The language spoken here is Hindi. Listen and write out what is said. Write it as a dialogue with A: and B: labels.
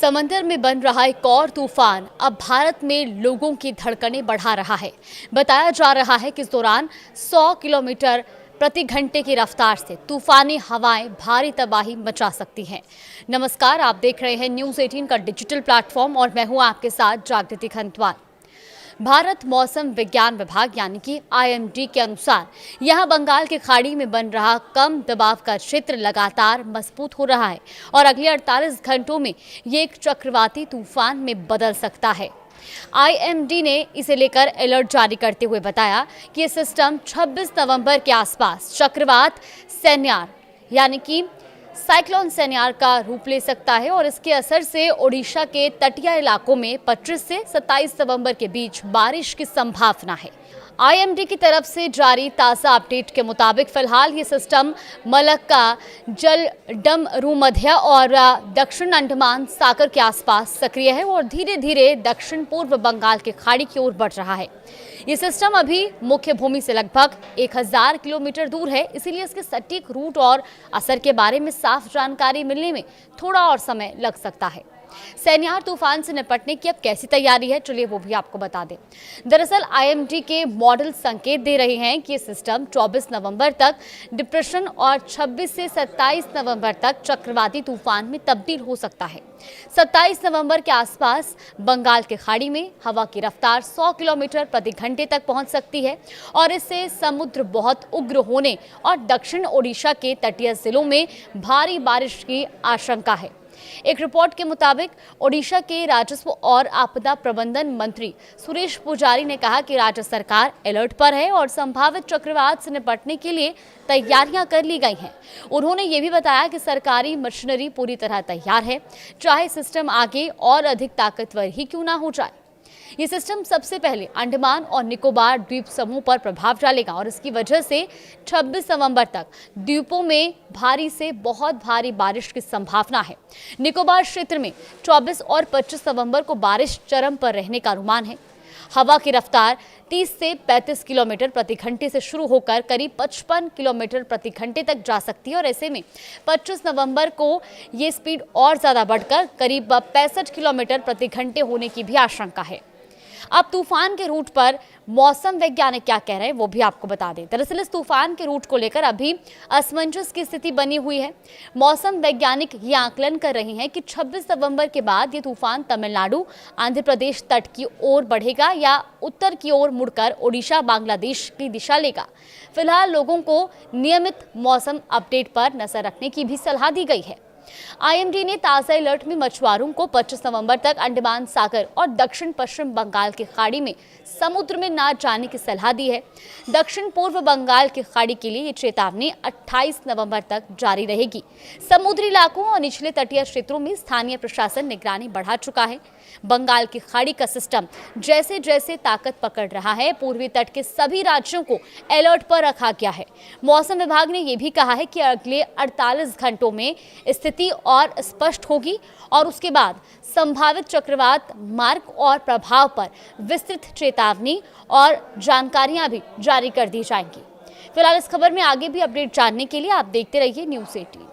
A: समंदर में बन रहा एक और तूफान अब भारत में लोगों की धड़कनें बढ़ा रहा है। बताया जा रहा है कि इस दौरान 100 किलोमीटर प्रति घंटे की रफ्तार से तूफानी हवाएं भारी तबाही मचा सकती हैं। नमस्कार, आप देख रहे हैं न्यूज़ 18 का डिजिटल प्लेटफॉर्म और मैं हूं आपके साथ जागृति खंतवाल। भारत मौसम विज्ञान विभाग यानी कि IMD के अनुसार यहां बंगाल की खाड़ी में बन रहा कम दबाव का क्षेत्र लगातार मजबूत हो रहा है और अगले 48 घंटों में ये एक चक्रवाती तूफान में बदल सकता है। IMD ने इसे लेकर अलर्ट जारी करते हुए बताया कि ये सिस्टम 26 नवंबर के आसपास चक्रवात सेन्यार यानी कि साइक्लोन सेन्यार का रूप ले सकता है और इसके असर से ओडिशा के तटीय इलाकों में 25 से 27 नवंबर के बीच बारिश की संभावना है। IMD की तरफ से जारी ताज़ा अपडेट के मुताबिक फिलहाल ये सिस्टम मलक्का, जलडमरूमध्य और दक्षिण अंडमान सागर के आसपास सक्रिय है और धीरे धीरे दक्षिण पूर्व बंगाल की खाड़ी की ओर बढ़ रहा है। ये सिस्टम अभी मुख्य भूमि से लगभग 1000 किलोमीटर दूर है, इसीलिए इसके सटीक रूट और असर के बारे में साफ जानकारी मिलने में थोड़ा और समय लग सकता है। सेन्यार तूफान से निपटने की अब कैसी तैयारी है, चलिए वो भी आपको बता दें। दरअसल IMD के मॉडल संकेत दे रहे हैं कि ये सिस्टम 24 नवंबर तक डिप्रेशन और 26 से 27 नवंबर तक चक्रवाती तूफान में तब्दील हो सकता है। 27 नवंबर के आसपास बंगाल की खाड़ी में हवा की रफ्तार 100 किलोमीटर प्रति घंटे तक पहुंच सकती है और इससे समुद्र बहुत उग्र होने और दक्षिण ओडिशा के तटीय जिलों में भारी बारिश की आशंका है। एक रिपोर्ट के मुताबिक ओडिशा के राजस्व और आपदा प्रबंधन मंत्री सुरेश पुजारी ने कहा कि राज्य सरकार अलर्ट पर है और संभावित चक्रवात से निपटने के लिए तैयारियां कर ली गई हैं। उन्होंने ये भी बताया कि सरकारी मशीनरी पूरी तरह तैयार है, चाहे सिस्टम आगे और अधिक ताकतवर ही क्यों ना हो जाए। ये सिस्टम सबसे पहले अंडमान और निकोबार द्वीप समूह पर प्रभाव डालेगा और इसकी वजह से 26 नवंबर तक द्वीपों में भारी से बहुत भारी बारिश की संभावना है। निकोबार क्षेत्र में 24 और 25 नवंबर को बारिश चरम पर रहने का अनुमान है। हवा की रफ्तार 30 से 35 किलोमीटर प्रति घंटे से शुरू होकर करीब 55 किलोमीटर प्रति घंटे तक जा सकती है और ऐसे में 25 नवंबर को ये स्पीड और ज़्यादा बढ़कर करीब 65 किलोमीटर प्रति घंटे होने की भी आशंका है। अब तूफान के रूट पर मौसम वैज्ञानिक क्या कह रहे हैं वो भी आपको बता दें। दरअसल इस तूफान के रूट को लेकर अभी असमंजस की स्थिति बनी हुई है। मौसम वैज्ञानिक ये आकलन कर रहे हैं कि 26 नवंबर के बाद ये तूफान तमिलनाडु, आंध्र प्रदेश तट की ओर बढ़ेगा या उत्तर की ओर मुड़कर ओडिशा, बांग्लादेश की दिशा लेगा। फिलहाल लोगों को नियमित मौसम अपडेट पर नजर रखने की भी सलाह दी गई है। IMD ने ताज़ा अलर्ट में मछुआरों को 25 नवंबर तक अंडमान सागर और दक्षिण पश्चिम बंगाल की खाड़ी में समुद्र में न जाने की सलाह दी है। दक्षिण पूर्व बंगाल की खाड़ी के लिए ये चेतावनी 28 नवंबर तक जारी रहेगी। समुद्री इलाकों और निचले तटीय क्षेत्रों में स्थानीय प्रशासन निगरानी बढ़ा चुका है। बंगाल की खाड़ी का सिस्टम जैसे जैसे ताकत पकड़ रहा है, पूर्वी तट के सभी राज्यों को अलर्ट पर रखा गया है। मौसम विभाग ने यह भी कहा है कि अगले 48 घंटों में स्थिति और स्पष्ट होगी और उसके बाद संभावित चक्रवात मार्ग और प्रभाव पर विस्तृत चेतावनी और जानकारियां भी जारी कर दी जाएंगी। फिलहाल इस खबर में आगे भी अपडेट जानने के लिए आप देखते रहिए न्यूज़ 18।